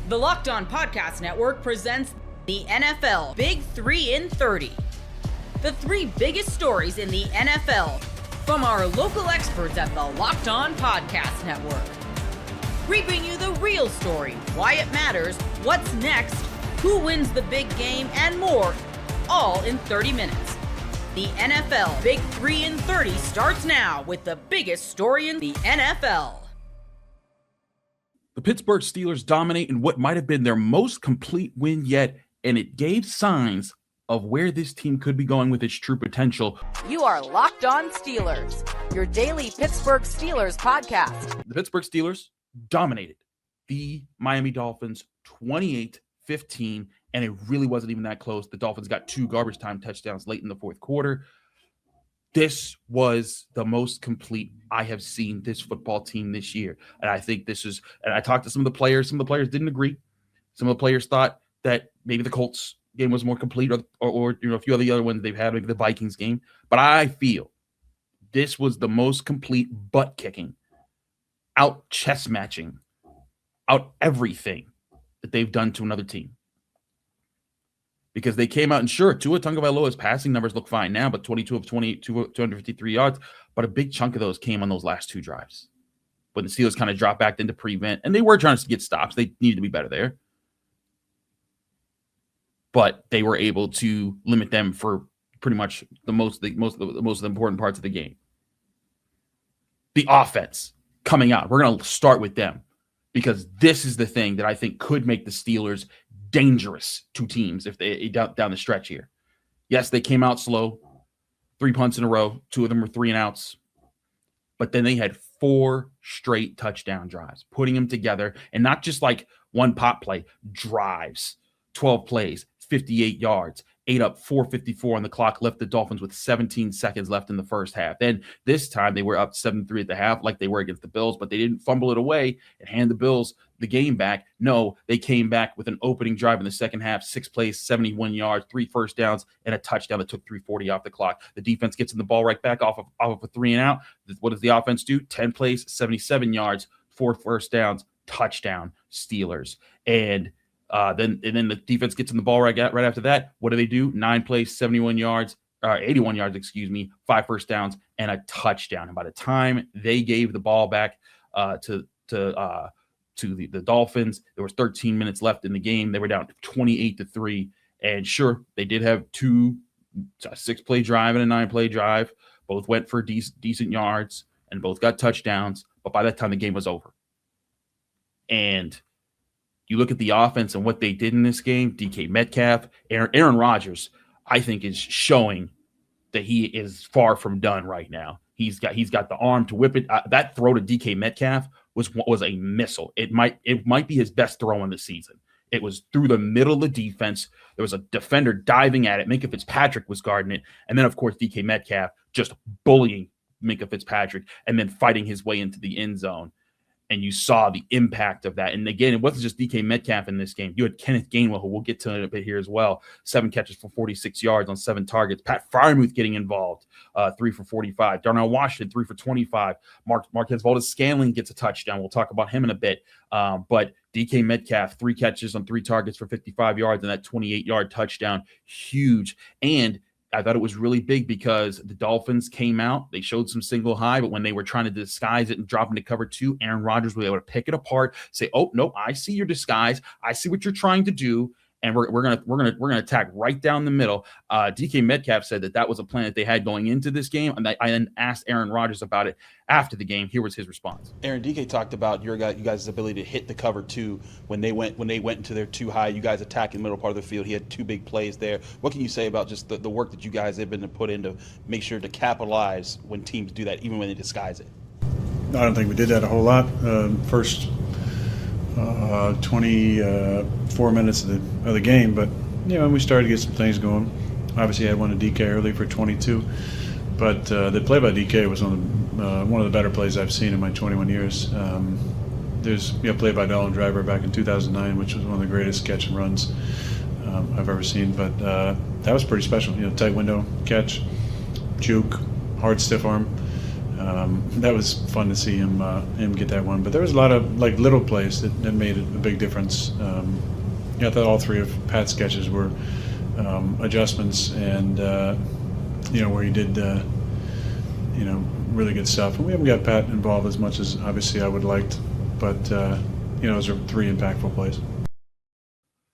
The Locked On Podcast Network presents the NFL Big 3 in 30. The three biggest stories in the NFL from our local experts at the Locked On Podcast Network. We bring you the real story, why it matters, what's next, who wins the big game, and more, all in 30 minutes. The NFL Big 3 in 30 starts now with the biggest story in the NFL. The Pittsburgh Steelers dominate in what might have been their most complete win yet, and it gave signs of where this team could be going with its true potential. You are Locked On Steelers, your daily Pittsburgh Steelers podcast. The Pittsburgh Steelers dominated the Miami Dolphins 28-15, and it really wasn't even that close. The Dolphins got two garbage time touchdowns late in the fourth quarter. This was the most complete I have seen this football team this year. And I think this is, and I talked to some of the players didn't agree. Some of the players thought that maybe the Colts game was more complete or a few of the other ones they've had, maybe the Vikings game. But I feel this was the most complete butt kicking, out chess matching, out everything that they've done to another team. Because they came out and sure, Tua Tagovailoa's passing numbers look fine now, but 22 of 28, 253 yards. But a big chunk of those came on those last two drives. When the Steelers kind of dropped back into prevent, and they were trying to get stops. They needed to be better there. But they were able to limit them for pretty much the most important parts of the game. The offense coming out. We're going to start with them because this is the thing that I think could make the Steelers dangerous to teams if they down the stretch here. Yes, they came out slow, 3 punts in a row, 2 of them were 3 and outs, but then they had 4 straight touchdown drives, putting them together, and not just like one pop play, drives, 12 plays, 58 yards, 8 up, 4:54 on the clock, left the Dolphins with 17 seconds left in the first half. Then this time they were up 7-3 at the half like they were against the Bills, but they didn't fumble it away and hand the Bills the game back. No, they came back with an opening drive in the second half, 6 plays, 71 yards, 3 first downs, and a touchdown that took 3:40 off the clock. The defense gets in the ball right back off of a 3 and out. What does the offense do? 10 plays, 77 yards, 4 first downs, touchdown, Steelers. And then the defense gets in the ball right after that. What do? 9 plays, 81 yards, 5 first downs, and a touchdown. And by the time they gave the ball back to the Dolphins, there was 13 minutes left in the game. They were down 28-3. And sure, they did have a 6-play drive and a 9-play drive. Both went for decent yards and both got touchdowns. But by that time, the game was over. And you look at the offense and what they did in this game, DK Metcalf, Aaron Rodgers, I think is showing that he is far from done right now. He's got the arm to whip it. That throw to DK Metcalf was a missile. It might be his best throw in the season. It was through the middle of the defense. There was a defender diving at it. Minkah Fitzpatrick was guarding it. And then, of course, DK Metcalf just bullying Minkah Fitzpatrick and then fighting his way into the end zone. And you saw the impact of that. And again, it wasn't just DK Metcalf in this game. You had Kenneth Gainwell, who we'll get to in a bit here as well. 7 catches for 46 yards on 7 targets. Pat Freiermuth getting involved, 3 for 45. Darnell Washington, 3 for 25. Marquez Valdes-Scantling gets a touchdown. We'll talk about him in a bit. But DK Metcalf, 3 catches on 3 targets for 55 yards and that 28-yard touchdown. Huge. And I thought it was really big because the Dolphins came out. They showed some single high, but when they were trying to disguise it and drop into cover 2, Aaron Rodgers was able to pick it apart, say, "Oh no, I see your disguise. I see what you're trying to do, and we're gonna attack right down the middle." DK Metcalf said that was a plan that they had going into this game, and I then asked Aaron Rodgers about it after the game. Here was his response. Aaron, DK talked about you guys' ability to hit the cover 2 when they went into their 2 high. You guys attacking the middle part of the field. He had 2 big plays there. What can you say about just the work that you guys have been to put in to make sure to capitalize when teams do that, even when they disguise it? I don't think we did that a whole lot. First 24 minutes of the game, but we started to get some things going. Obviously, I had one to DK early for 22, but the play by DK was one of the better plays I've seen in my 21 years. There's a play by Dolan Driver back in 2009, which was one of the greatest catch and runs I've ever seen. But that was pretty special. Tight window catch, juke, hard stiff arm. That was fun to see him get that one. But there was a lot of like little plays that made a big difference. I thought all three of Pat's catches were adjustments, and where he did really good stuff. And we haven't got Pat involved as much as obviously I would liked, but those are three impactful plays.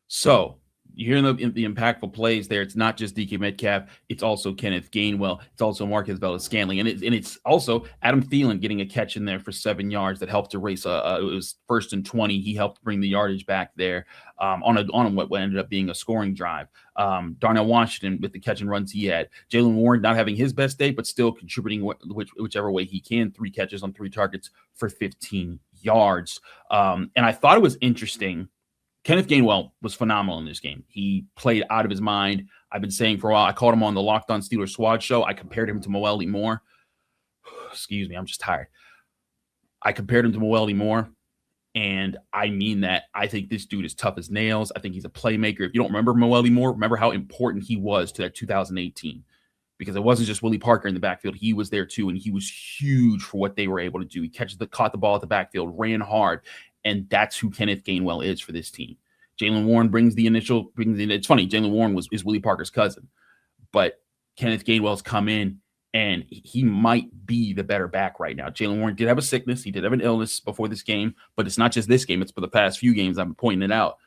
So you're hearing the impactful plays there. It's not just DK Metcalf. It's also Kenneth Gainwell. It's also Marquez Valdes-Scantling. And it's also Adam Thielen getting a catch in there for 7 yards that helped erase it was 1st and 20. He helped bring the yardage back there on what ended up being a scoring drive. Darnell Washington with the catch and runs he had. Jaylen Warren not having his best day, but still contributing whichever way he can. 3 catches on 3 targets for 15 yards. And I thought it was interesting. Kenneth Gainwell was phenomenal in this game. He played out of his mind. I've been saying for a while, I called him on the Locked On Steelers Squad show. I compared him to Moelle Moore. Excuse me, I'm just tired. I compared him to Moelle Moore, and I mean that. I think this dude is tough as nails. I think he's a playmaker. If you don't remember Moelle Moore, remember how important he was to that 2018, because it wasn't just Willie Parker in the backfield. He was there too, and he was huge for what they were able to do. He caught the ball at the backfield, ran hard, and that's who Kenneth Gainwell is for this team. Jaylen Warren it's funny, Jaylen Warren is Willie Parker's cousin, but Kenneth Gainwell's come in, and he might be the better back right now. Jaylen Warren did have a sickness. He did have an illness before this game, but it's not just this game. It's for the past few games. I've been pointing it out.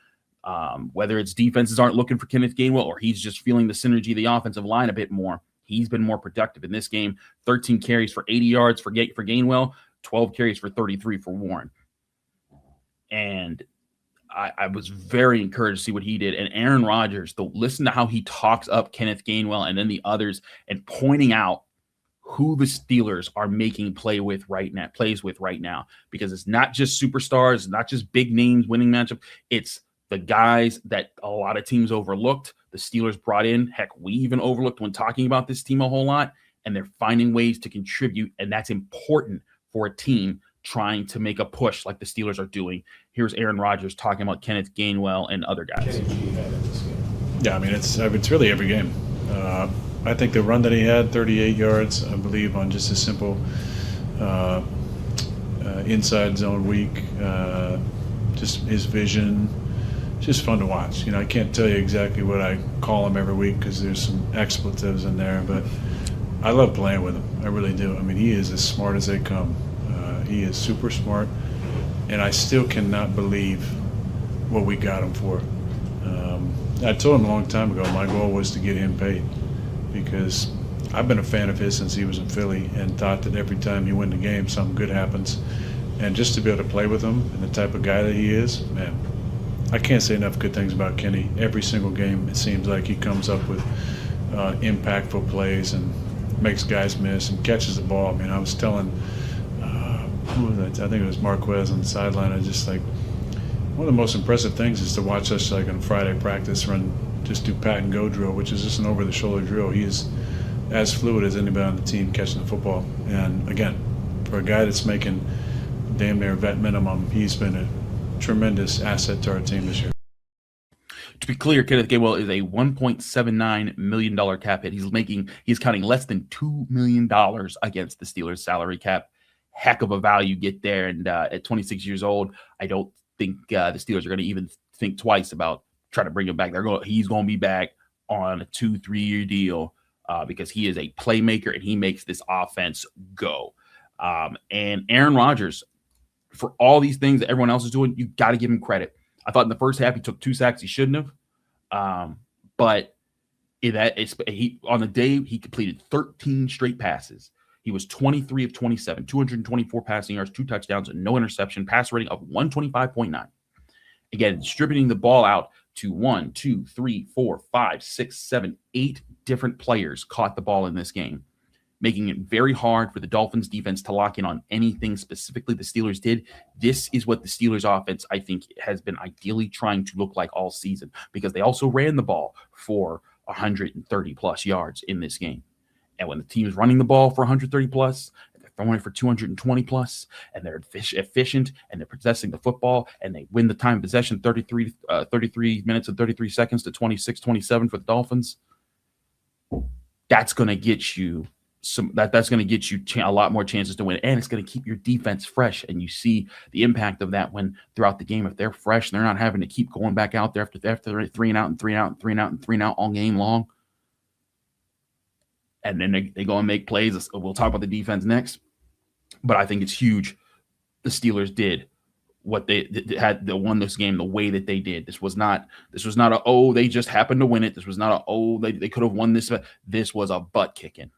Whether it's defenses aren't looking for Kenneth Gainwell or he's just feeling the synergy of the offensive line a bit more, he's been more productive in this game. 13 carries for 80 yards for Gainwell, 12 carries for 33 for Warren. And I was very encouraged to see what he did. And Aaron Rodgers, listen to how he talks up Kenneth Gainwell and then the others, and pointing out who the Steelers are making plays with right now, because it's not just superstars, it's not just big names winning matchup. It's the guys that a lot of teams overlooked. The Steelers brought in. Heck, we even overlooked when talking about this team a whole lot, and they're finding ways to contribute, and that's important for a team trying to make a push like the Steelers are doing. Here's Aaron Rodgers talking about Kenneth Gainwell and other guys. Yeah, I mean, it's really every game. I think the run that he had, 38 yards, I believe, on just a simple inside zone week, just his vision, just fun to watch. I can't tell you exactly what I call him every week because there's some expletives in there, but I love playing with him. I really do. I mean, he is as smart as they come. He is super smart, and I still cannot believe what we got him for. I told him a long time ago my goal was to get him paid, because I've been a fan of his since he was in Philly and thought that every time he win the game, something good happens. And just to be able to play with him and the type of guy that he is, man, I can't say enough good things about Kenny. Every single game, it seems like he comes up with impactful plays and makes guys miss and catches the ball. I mean, I was telling who was that? I think it was Marquez on the sideline. I just like, one of the most impressive things is to watch us like on Friday practice just do pat and go drill, which is just an over-the-shoulder drill. He is as fluid as anybody on the team catching the football. And again, for a guy that's making damn near vet minimum, he's been a tremendous asset to our team this year. To be clear, Kenneth Gainwell is a $1.79 million cap hit. He's counting less than $2 million against the Steelers salary cap. Heck of a value get there. And at 26 years old, I don't think the Steelers are going to even think twice about trying to bring him back. He's going to be back on a 2-3 year deal because he is a playmaker and he makes this offense go. And Aaron Rodgers, for all these things that everyone else is doing, you got to give him credit. I thought in the first half he took 2 sacks he shouldn't have, but on the day he completed 13 straight passes. He was 23 of 27, 224 passing yards, 2 touchdowns, and no interception, pass rating of 125.9. Again, distributing the ball out to 1, 2, 3, 4, 5, 6, 7, 8 different players caught the ball in this game, making it very hard for the Dolphins defense to lock in on anything specifically the Steelers did. This is what the Steelers offense, I think, has been ideally trying to look like all season, because they also ran the ball for 130 plus yards in this game. And when the team is running the ball for 130 plus, and they're throwing it for 220 plus, and they're efficient, and they're possessing the football, and they win the time possession 33 minutes and 33 seconds to 26-27 for the Dolphins, that's going to get you that's going to get you a lot more chances to win, and it's going to keep your defense fresh. And you see the impact of that when throughout the game, if they're fresh, they're not having to keep going back out there after they're 3 and out and 3 and out and 3 and out and 3 and out all game long. And then they go and make plays. We'll talk about the defense next, but I think it's huge. The Steelers did what they won this game the way that they did. This was not they just happened to win it. This was not they could have won this. This was a butt kicking.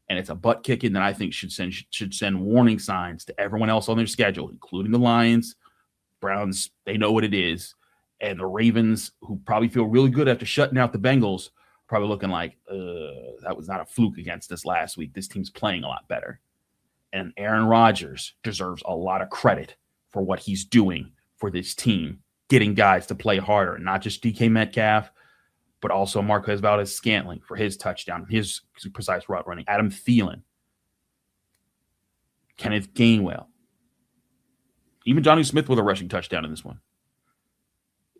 And it's a butt kicking that I think should send warning signs to everyone else on their schedule, including the Lions, Browns. They know what it is. And the Ravens, who probably feel really good after shutting out the Bengals, probably looking like, that was not a fluke against us last week. This team's playing a lot better. And Aaron Rodgers deserves a lot of credit for what he's doing for this team, getting guys to play harder, not just DK Metcalf, but also Marquez Valdes-Scantling for his touchdown, his precise route running, Adam Thielen, Kenneth Gainwell, even Jonnu Smith with a rushing touchdown in this one.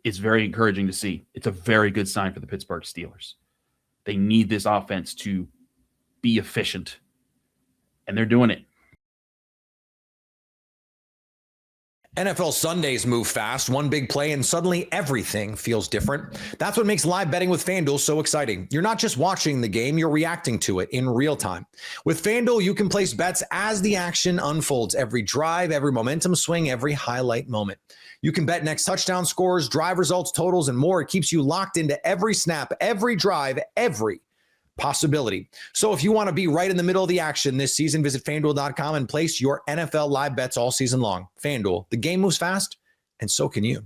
It's very encouraging to see. It's a very good sign for the Pittsburgh Steelers. They need this offense to be efficient, and they're doing it. NFL Sundays move fast, one big play, and suddenly everything feels different. That's what makes live betting with FanDuel so exciting. You're not just watching the game, you're reacting to it in real time. With FanDuel, you can place bets as the action unfolds. Every drive, every momentum swing, every highlight moment. You can bet next touchdown scores, drive results, totals, and more. It keeps you locked into every snap, every drive, every possibility. So if you want to be right in the middle of the action this season, visit FanDuel.com and place your NFL live bets all season long. FanDuel, the game moves fast, and so can you.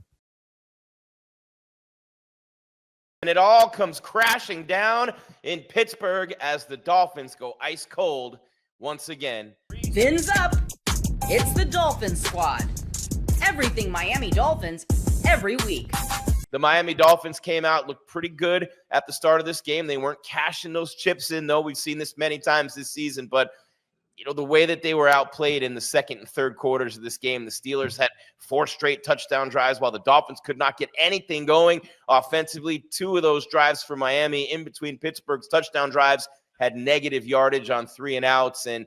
And it all comes crashing down in Pittsburgh as the Dolphins go ice cold once again. Fins up. It's the Dolphins squad. Everything Miami Dolphins every week. The Miami Dolphins came out, looked pretty good at the start of this game. They weren't cashing those chips in, though. We've seen this many times this season. But, the way that they were outplayed in the second and third quarters of this game, the Steelers had 4 straight touchdown drives while the Dolphins could not get anything going offensively. 2 of those drives for Miami in between Pittsburgh's touchdown drives had negative yardage on 3 and outs. And,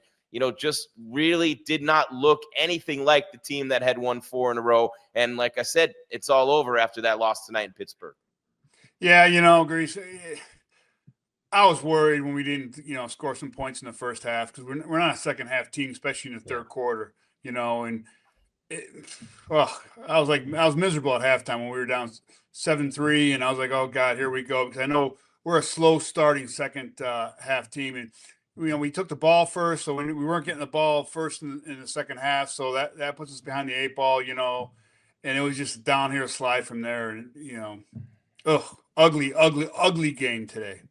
just really did not look anything like the team that had won 4 in a row. And like I said, it's all over after that loss tonight in Pittsburgh. Yeah, Grease, I was worried when we didn't, score some points in the first half because we're not a second half team, especially in the third quarter, and I was miserable at halftime when we were down 7-3, and I was like, oh God, here we go. Because I know we're a slow starting second half team, and we took the ball first, so we weren't getting the ball first in the second half, so that puts us behind the 8 ball, and it was just a downhill slide from there, and ugly game today.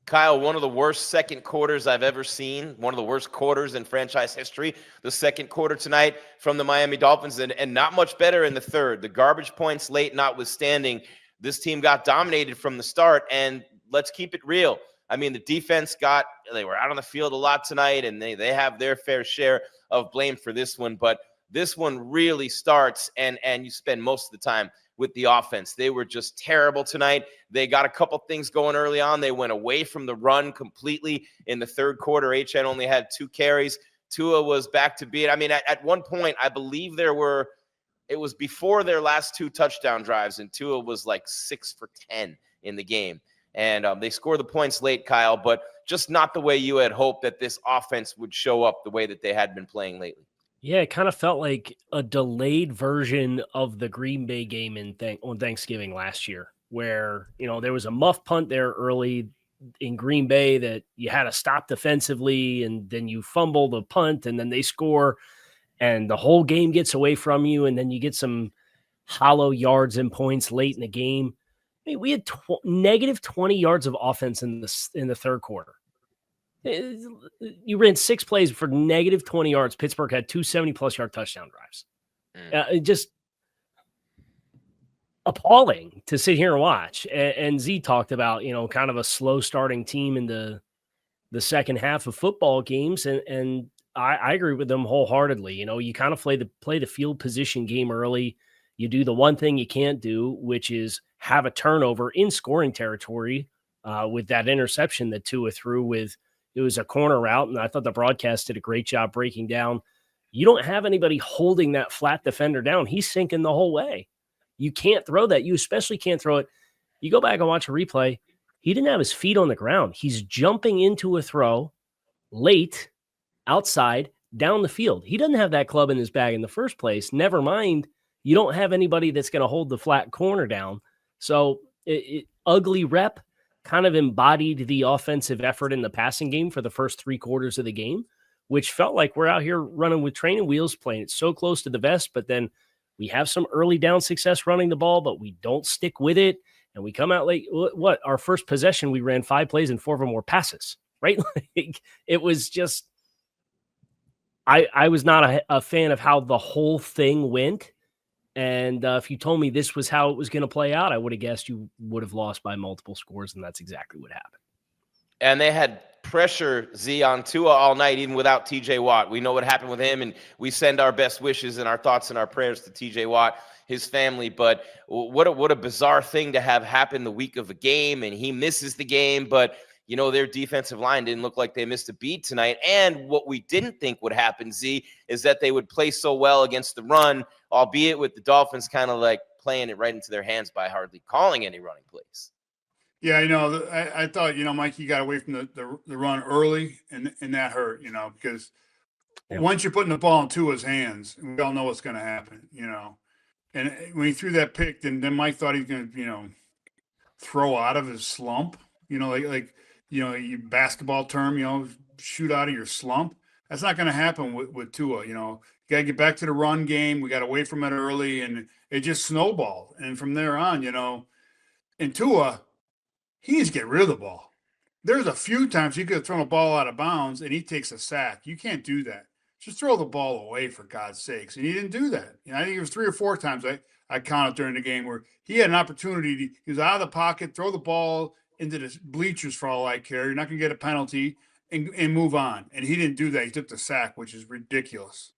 Kyle, one of the worst second quarters I've ever seen, one of the worst quarters in franchise history, the second quarter tonight from the Miami Dolphins, and not much better in the third. The garbage points late notwithstanding, this team got dominated from the start, and let's keep it real. I mean, the defense they were out on the field a lot tonight, and they have their fair share of blame for this one. But this one really starts, and you spend most of the time with the offense. They were just terrible tonight. They got a couple things going early on. They went away from the run completely in the third quarter. HN only had 2 carries. Tua was back to beat. I mean, at one point, I believe it was before their last 2 touchdown drives, and Tua was like 6 for 10 in the game. And they scored the points late, Kyle, but just not the way you had hoped that this offense would show up the way that they had been playing lately. Yeah, it kind of felt like a delayed version of the Green Bay game on Thanksgiving last year, where, there was a muff punt there early in Green Bay that you had to stop defensively, and then you fumble the punt, and then they score, and the whole game gets away from you, and then you get some hollow yards and points late in the game. I mean, we had negative 20 yards of offense in the third quarter. You ran 6 plays for negative 20 yards. Pittsburgh had 2 70-plus yard touchdown drives. Just appalling to sit here and watch. And Z talked about, kind of a slow starting team in the second half of football games. And I agree with them wholeheartedly. You kind of play the field position game early. You do the one thing you can't do, which is have a turnover in scoring territory with that interception that Tua threw with, It was a corner route, and I thought the broadcast did a great job breaking down. You don't have anybody holding that flat defender down. He's sinking the whole way. You can't throw that. You especially can't throw it. You go back and watch a replay. He didn't have his feet on the ground. He's jumping into a throw late, outside, down the field. He doesn't have that club in his bag in the first place. Never mind, you don't have anybody that's going to hold the flat corner down. So ugly rep kind of embodied the offensive effort in the passing game for the first 3 quarters of the game, which felt like we're out here running with training wheels, playing it so close to the vest, but then we have some early down success running the ball, but we don't stick with it. And we come out late. What? Our first possession, we ran 5 plays and 4 of them were passes, right? Like, it was just, I was not a fan of how the whole thing went. And if you told me this was how it was going to play out, I would have guessed you would have lost by multiple scores, and that's exactly what happened. And they had pressure, Z, on Tua all night, even without TJ Watt. We know what happened with him, and we send our best wishes and our thoughts and our prayers to TJ Watt, his family. But what a bizarre thing to have happen the week of a game, and he misses the game. But, you know, their defensive line didn't look like they missed a beat tonight. And what we didn't think would happen, Z, is that they would play so well against the run, albeit with the Dolphins kind of like playing it right into their hands by hardly calling any running plays. Yeah, you know, I thought, you know, Mike, you got away from the run early, and that hurt, you know, because once you're putting the ball in Tua's hands, we all know what's going to happen, you know. And when he threw that pick, then Mike thought he was going to, you know, throw out of his slump, you know, like you know, you basketball term, you know, shoot out of your slump. That's not going to happen with Tua, you know. You got to get back to the run game. We got away from it early, and it just snowballed. And from there on, you know, in Tua, he needs to get rid of the ball. There's a few times he could have thrown a ball out of bounds and he takes a sack. You can't do that. Just throw the ball away, for God's sakes. And he didn't do that. You know, I think it was 3 or 4 times I counted during the game where he had an opportunity. He was out of the pocket, throw the ball into the bleachers for all I care. You're not going to get a penalty and move on. And he didn't do that. He took the sack, which is ridiculous.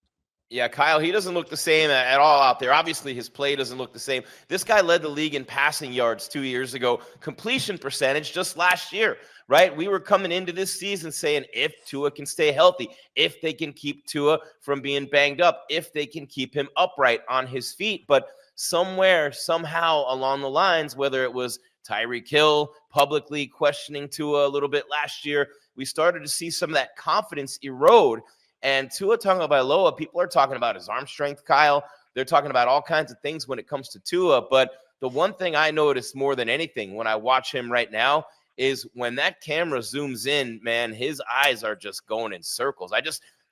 Yeah, Kyle, he doesn't look the same at all out there. Obviously, his play doesn't look the same. This guy led the league in passing yards 2 years ago, completion percentage just last year, right? We were coming into this season saying if Tua can stay healthy, if they can keep Tua from being banged up, if they can keep him upright on his feet. But somewhere, somehow along the lines, whether it was Tyreek Hill publicly questioning Tua a little bit last year, we started to see some of that confidence erode. And Tua Tagovailoa, people are talking about his arm strength, Kyle. They're talking about all kinds of things when it comes to Tua. But the one thing I notice more than anything when I watch him right now is when that camera zooms in, man, his eyes are just going in circles.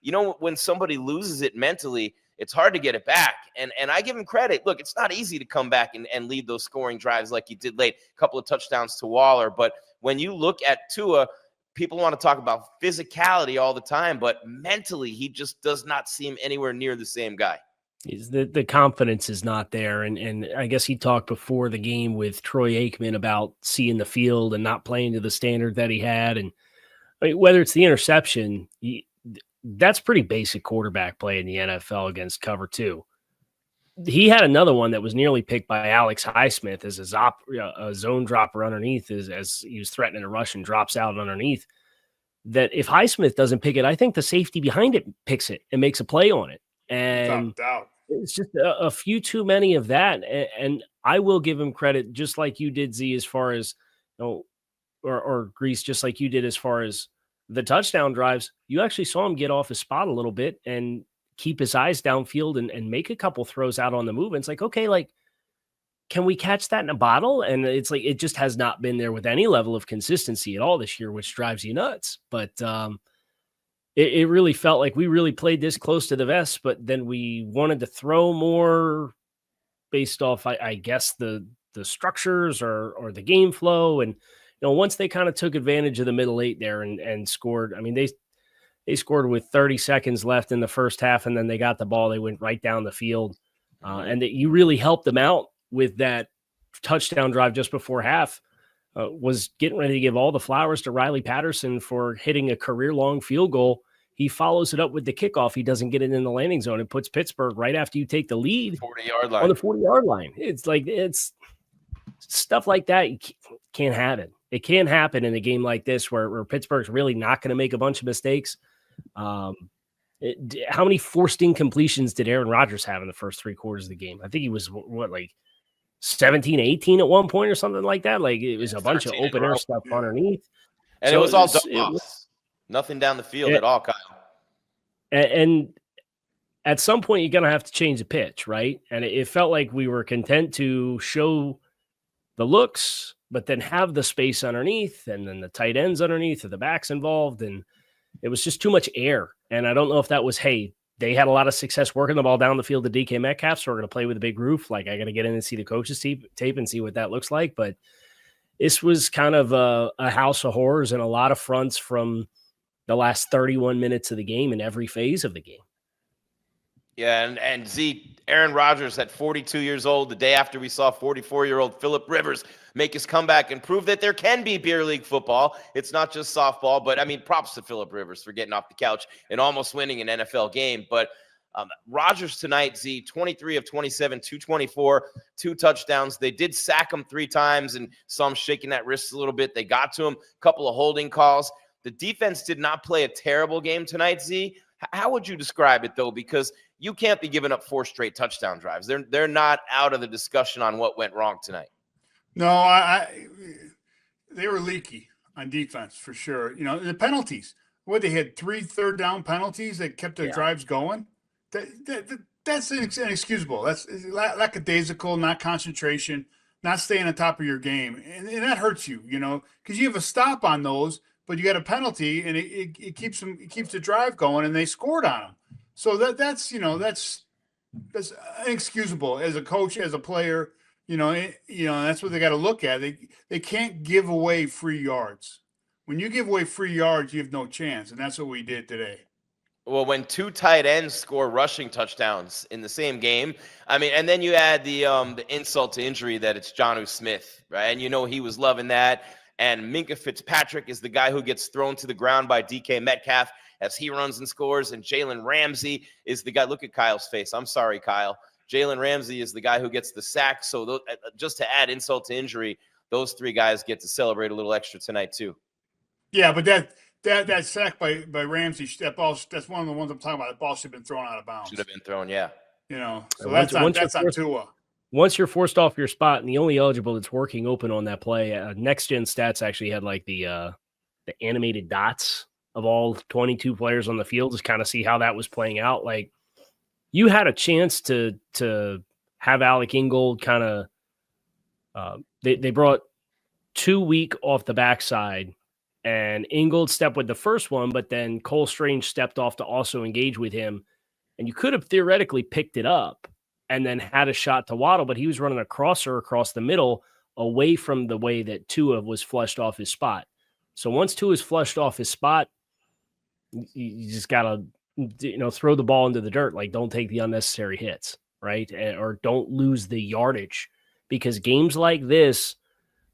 You know, when somebody loses it mentally, it's hard to get it back. And I give him credit. Look, it's not easy to come back and lead those scoring drives like he did late. A couple of touchdowns to Waller. But when you look at Tua, people want to talk about physicality all the time, but mentally, he just does not seem anywhere near the same guy. The confidence is not there. And I guess he talked before the game with Troy Aikman about seeing the field and not playing to the standard that he had. And I mean, whether it's the interception, that's pretty basic quarterback play in the NFL against cover 2. He had another one that was nearly picked by Alex Highsmith as a zone dropper underneath as he was threatening a rush and drops out underneath. That if Highsmith doesn't pick it, I think the safety behind it picks it and makes a play on it. And it's just a few too many of that. And I will give him credit, just like you did, Z, as far as, you know, or Grease, just like you did as far as the touchdown drives. You actually saw him get off his spot a little bit and keep his eyes downfield and make a couple throws out on the move. And it's like, okay, like, can we catch that in a bottle? And it's like, it just has not been there with any level of consistency at all this year, which drives you nuts. But it really felt like we really played this close to the vest, but then we wanted to throw more based off, I guess, the structures or the game flow. And, you know, once they kind of took advantage of the middle 8 there and scored, I mean, they scored with 30 seconds left in the first half, and then they got the ball. They went right down the field. And you really helped them out with that touchdown drive just before half, was getting ready to give all the flowers to Riley Patterson for hitting a career-long field goal. He follows it up with the kickoff. He doesn't get it in the landing zone. It puts Pittsburgh right after you take the lead 40-yard line. On the 40-yard line. It's like, it's stuff like that. You can't have it. It can happen in a game like this where Pittsburgh's really not going to make a bunch of mistakes. How many forced incompletions did Aaron Rodgers have in the first 3 quarters of the game? I think he was like 17, 18 at one point or something like that. Like it was a bunch of open air stuff underneath. And so it was all dump-offs. Nothing down the field at all, Kyle. And at some point, you're going to have to change the pitch, right? And it felt like we were content to show the looks, but then have the space underneath and then the tight ends underneath or the backs involved. And it was just too much air. And I don't know if that was, hey, they had a lot of success working the ball down the field to DK Metcalf, so we're going to play with a big roof. Like, I got to get in and see the coach's tape and see what that looks like. But this was kind of a house of horrors and a lot of fronts from the last 31 minutes of the game in every phase of the game. Yeah, and Z, Aaron Rodgers at 42 years old, the day after we saw 44-year-old Phillip Rivers make his comeback and prove that there can be beer league football. It's not just softball, but I mean, props to Phillip Rivers for getting off the couch and almost winning an NFL game. But Rodgers tonight, Z, 23 of 27, 224, 2 touchdowns. They did sack him 3 times and saw him shaking that wrist a little bit. They got to him, a couple of holding calls. The defense did not play a terrible game tonight, Z. How would you describe it, though? Because you can't be giving up 4 straight touchdown drives. They're not out of the discussion on what went wrong tonight. No, they were leaky on defense for sure. You know, the penalties. They had 3 third-down penalties that kept their drives going. That's inexcusable. That's lackadaisical, not concentration, not staying on top of your game, and that hurts you. You know, because you have a stop on those, but you got a penalty, and it keeps the drive going, and they scored on them. So that's inexcusable as a coach, as a player. That's what they got to look at. They can't give away free yards. When you give away free yards, you have no chance, and that's what we did today. Well, when 2 tight ends score rushing touchdowns in the same game, I mean, and then you add the insult to injury that it's Jonnu Smith, right? And he was loving that. And Minkah Fitzpatrick is the guy who gets thrown to the ground by DK Metcalf as he runs and scores. And Jalen Ramsey is the guy. Look at Kyle's face. I'm sorry, Kyle. Jalen Ramsey is the guy who gets the sack. So just to add insult to injury, those 3 guys get to celebrate a little extra tonight too. Yeah, but that sack by Ramsey, that ball, that's one of the ones I'm talking about. That ball should have been thrown out of bounds. Should have been thrown, yeah. So that's on Tua. Once you're forced off your spot, and the only eligible that's working open on that play, Next Gen Stats actually had like the animated dots of all 22 players on the field to kind of see how that was playing out. Like, you had a chance to have Alec Ingold kind of they brought 2 weak off the backside, and Ingold stepped with the first one, but then Cole Strange stepped off to also engage with him, and you could have theoretically picked it up and then had a shot to Waddle, but he was running a crosser across the middle away from the way that Tua was flushed off his spot. So once Tua is flushed off his spot, you just got to, throw the ball into the dirt. Like, don't take the unnecessary hits, right? Or don't lose the yardage, because games like this,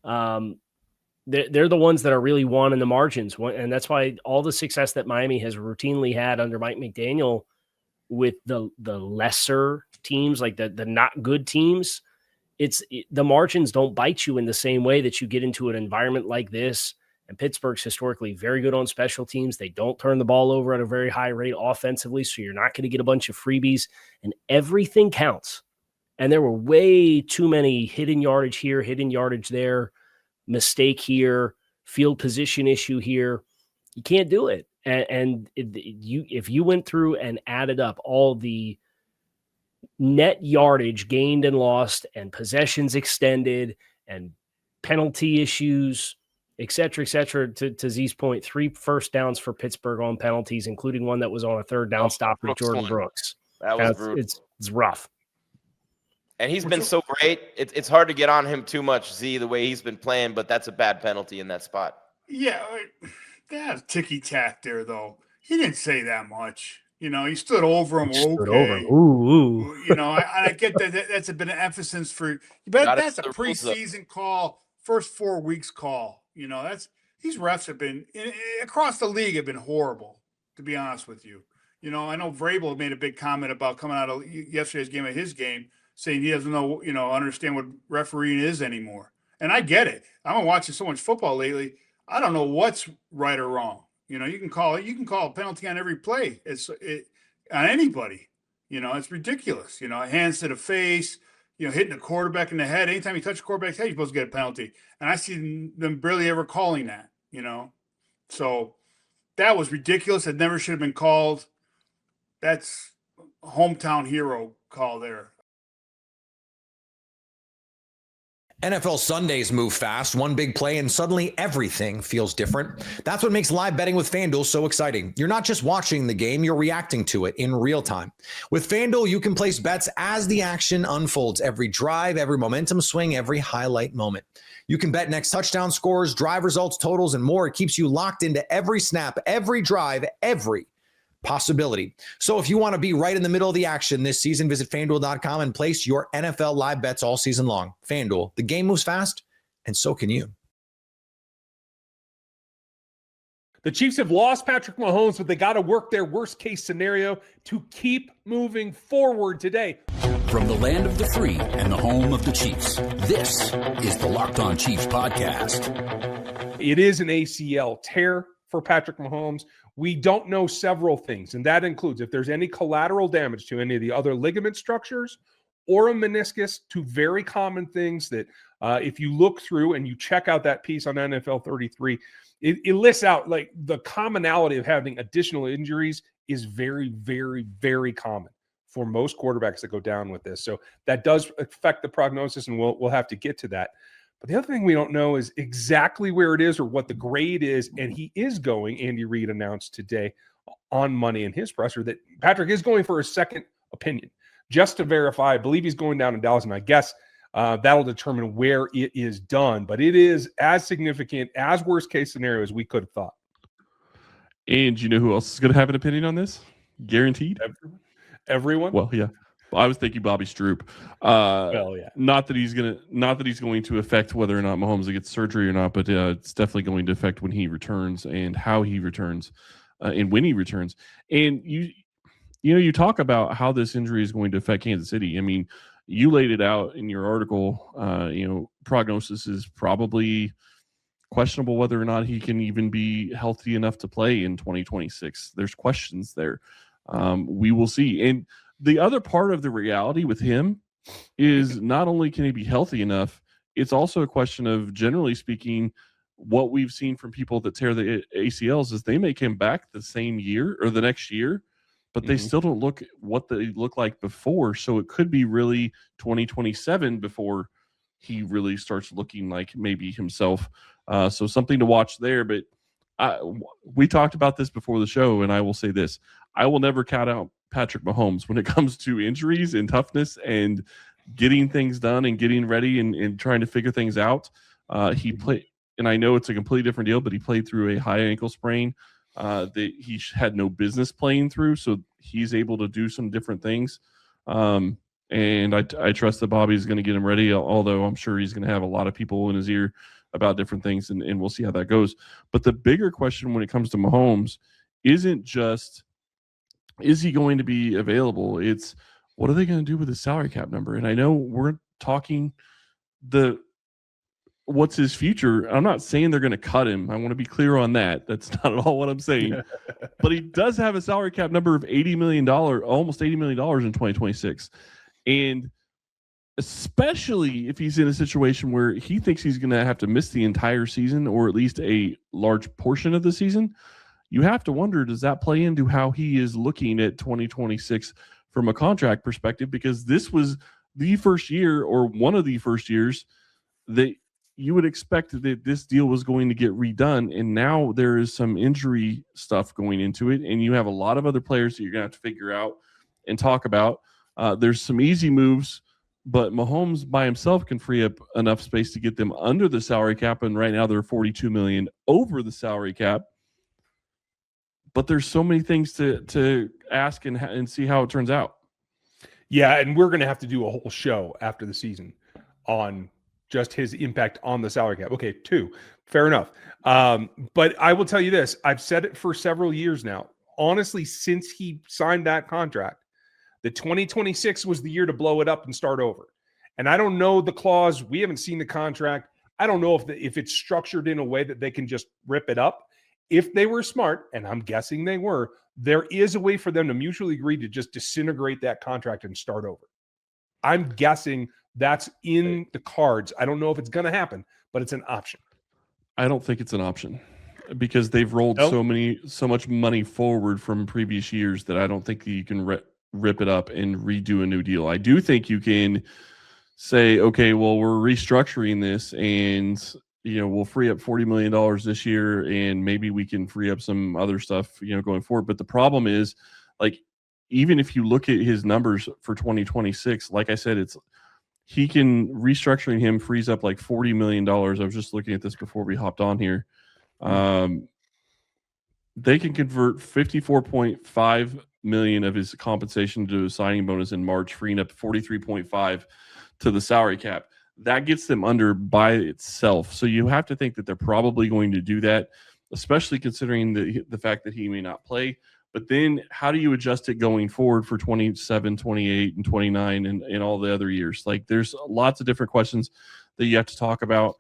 they're the ones that are really won in the margins. And that's why all the success that Miami has routinely had under Mike McDaniel with the lesser teams, like the not good teams, the margins don't bite you in the same way that you get into an environment like this. And Pittsburgh's historically very good on special teams. They don't turn the ball over at a very high rate offensively, so you're not going to get a bunch of freebies, and everything counts. And there were way too many hidden yardage here, hidden yardage there, mistake here, field position issue here. You can't do it. And if you went through and added up all the net yardage gained and lost and possessions extended and penalty issues, et cetera, to Z's point, 3 first downs for Pittsburgh on penalties, including one that was on a 3rd down stop with Jordan Brooks. That was brutal. It's rough. And he's been so great. It's hard to get on him too much, Z, the way he's been playing, but that's a bad penalty in that spot. Yeah, they have ticky-tack there, though. He didn't say that much. He stood over him. Ooh. I get that that's been an emphasis for – but that's a preseason call, first 4 weeks call. These refs have been – across the league have been horrible, to be honest with you. I know Vrabel made a big comment about coming out of yesterday's game at his game, saying he doesn't know, understand what refereeing is anymore. And I get it. I've been watching so much football lately. I don't know what's right or wrong. You know, you can call a penalty on every play. On anybody. You know, it's ridiculous. You know, hands to the face, you know, hitting a quarterback in the head. Anytime you touch a quarterback's head, you're supposed to get a penalty. And I see them barely ever calling that, you know. So that was ridiculous. It never should have been called. That's a hometown hero call there. NFL Sundays move fast, one big play, and suddenly everything feels different. That's what makes live betting with FanDuel so exciting. You're not just watching the game, you're reacting to it in real time. With FanDuel, you can place bets as the action unfolds, every drive, every momentum swing, every highlight moment. You can bet next touchdown scores, drive results, totals, and more. It keeps you locked into every snap, every drive, every possibility. So if you want to be right in the middle of the action this season, visit FanDuel.com and place your NFL live bets all season long. FanDuel, the game moves fast, and so can you. The Chiefs have lost Patrick Mahomes, but they got to work their worst case scenario to keep moving forward today. From the land of the free and the home of the Chiefs, this is the Locked On Chiefs podcast. It is an ACL tear for Patrick Mahomes. We don't know several things, and that includes if there's any collateral damage to any of the other ligament structures or a meniscus, two very common things that if you look through and you check out that piece on NFL 33, it lists out like the commonality of having additional injuries is very, very, very common for most quarterbacks that go down with this. So that does affect the prognosis, and we'll have to get to that. But the other thing we don't know is exactly where it is or what the grade is. And he is going, Andy Reid announced today on Monday in his presser that Patrick is going for a second opinion just to verify. I believe he's going down in Dallas, and I guess that'll determine where it is done. But it is as significant, as worst case scenario as we could have thought. And you know who else is going to have an opinion on this? Guaranteed? Everyone? Well, yeah. I was thinking Bobby Stroop. Well, yeah. Not that he's going to affect whether or not Mahomes gets surgery or not, but it's definitely going to affect when he returns and how he returns, and when he returns. And you talk about how this injury is going to affect Kansas City. I mean, you laid it out in your article. Prognosis is probably questionable whether or not he can even be healthy enough to play in 2026. There's questions there. We will see. And the other part of the reality with him is not only can he be healthy enough, it's also a question of, generally speaking, what we've seen from people that tear the ACLs is they may come back the same year or the next year, but they still don't look what they look like before. So it could be really 2027 before he really starts looking like maybe himself. So something to watch there. But we talked about this before the show, and I will say this. I will never count out Patrick Mahomes when it comes to injuries and toughness and getting things done and getting ready and trying to figure things out. He played, and I know it's a completely different deal, but he played through a high ankle sprain that he had no business playing through. So he's able to do some different things. And I trust that Bobby's going to get him ready, although I'm sure he's going to have a lot of people in his ear about different things, and we'll see how that goes. But the bigger question when it comes to Mahomes isn't just, is he going to be available? It's, what are they going to do with his salary cap number? And I know we're talking what's his future. I'm not saying they're going to cut him. I want to be clear on that. That's not at all what I'm saying. But he does have a salary cap number of $80 million, almost $80 million in 2026. And especially if he's in a situation where he thinks he's going to have to miss the entire season or at least a large portion of the season, you have to wonder, does that play into how he is looking at 2026 from a contract perspective? Because this was the first year, or one of the first years, that you would expect that this deal was going to get redone. And now there is some injury stuff going into it. And you have a lot of other players that you're going to have to figure out and talk about. There's some easy moves, but Mahomes by himself can free up enough space to get them under the salary cap. And right now they're $42 million over the salary cap. But there's so many things to ask and see how it turns out. Yeah, and we're going to have to do a whole show after the season on just his impact on the salary cap. Okay, 2. Fair enough. But I will tell you this. I've said it for several years now. Honestly, since he signed that contract, the 2026 was the year to blow it up and start over. And I don't know the clause. We haven't seen the contract. I don't know if it's structured in a way that they can just rip it up. If they were smart, and I'm guessing they were, there is a way for them to mutually agree to just disintegrate that contract and start over. I'm guessing that's in the cards. I don't know if it's going to happen, but it's an option. I don't think it's an option because they've rolled so much money forward from previous years that I don't think that you can rip it up and redo a new deal. I do think you can say, okay, well, we're restructuring this and, we'll free up $40 million this year and maybe we can free up some other stuff, going forward. But the problem is, like, even if you look at his numbers for 2026, like I said, restructuring him frees up like $40 million. I was just looking at this before we hopped on here. They can convert $54.5 million of his compensation to a signing bonus in March, freeing up $43.5 to the salary cap. That gets them under by itself. So you have to think that they're probably going to do that, especially considering the fact that he may not play. But then how do you adjust it going forward for 27, 28, and 29 and all the other years? Like, there's lots of different questions that you have to talk about.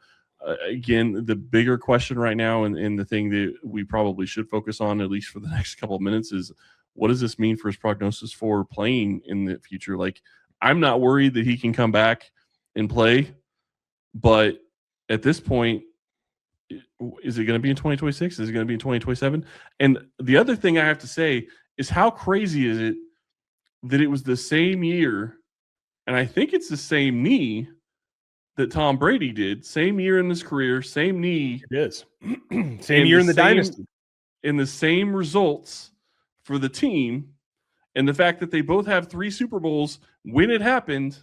Again, the bigger question right now and the thing that we probably should focus on, at least for the next couple of minutes, is what does this mean for his prognosis for playing in the future? Like, I'm not worried that he can come back and play, but at this point, is it going to be in 2026? Is it going to be in 2027? And the other thing I have to say is, how crazy is it that it was the same year, and I think it's the same knee that Tom Brady did, same year in his career, same knee. It is. Same year in the dynasty. And the same results for the team, and the fact that they both have 3 Super Bowls when it happened,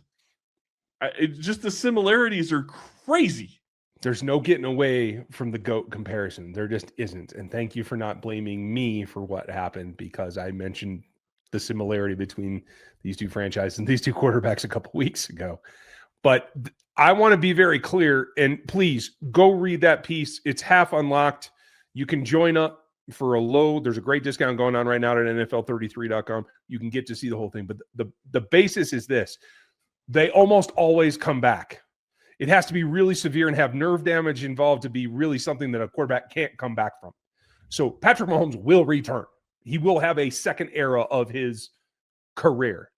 just the similarities are crazy. There's no getting away from the GOAT comparison. There just isn't. And thank you for not blaming me for what happened, because I mentioned the similarity between these two franchises and these two quarterbacks a couple weeks ago. But I want to be very clear, and please go read that piece. It's half unlocked. You can join up for a low. There's a great discount going on right now at NFL33.com. You can get to see the whole thing. But the basis is this. They almost always come back. It has to be really severe and have nerve damage involved to be really something that a quarterback can't come back from. So Patrick Mahomes will return. He will have a second era of his career.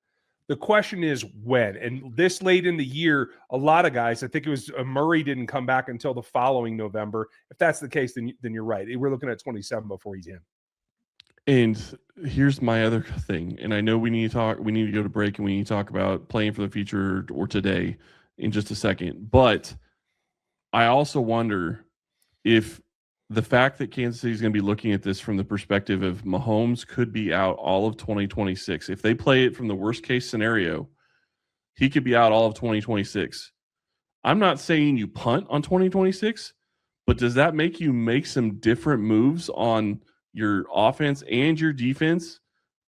The question is when. And this late in the year, a lot of guys, I think it was Murray didn't come back until the following November. If that's the case, then you're right. We're looking at 27 before he's in. And here's my other thing. And I know we need to go to break, and we need to talk about playing for the future or today in just a second. But I also wonder if the fact that Kansas City is going to be looking at this from the perspective of Mahomes could be out all of 2026. If they play it from the worst case scenario, he could be out all of 2026. I'm not saying you punt on 2026, but does that make you make some different moves on your offense and your defense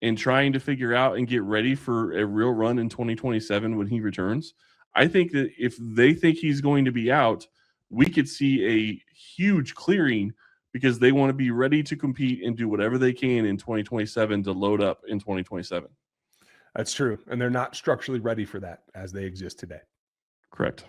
and trying to figure out and get ready for a real run in 2027 when he returns? I think that if they think he's going to be out, we could see a huge clearing because they want to be ready to compete and do whatever they can in 2027 to load up in 2027. That's true. And they're not structurally ready for that as they exist today. Correct.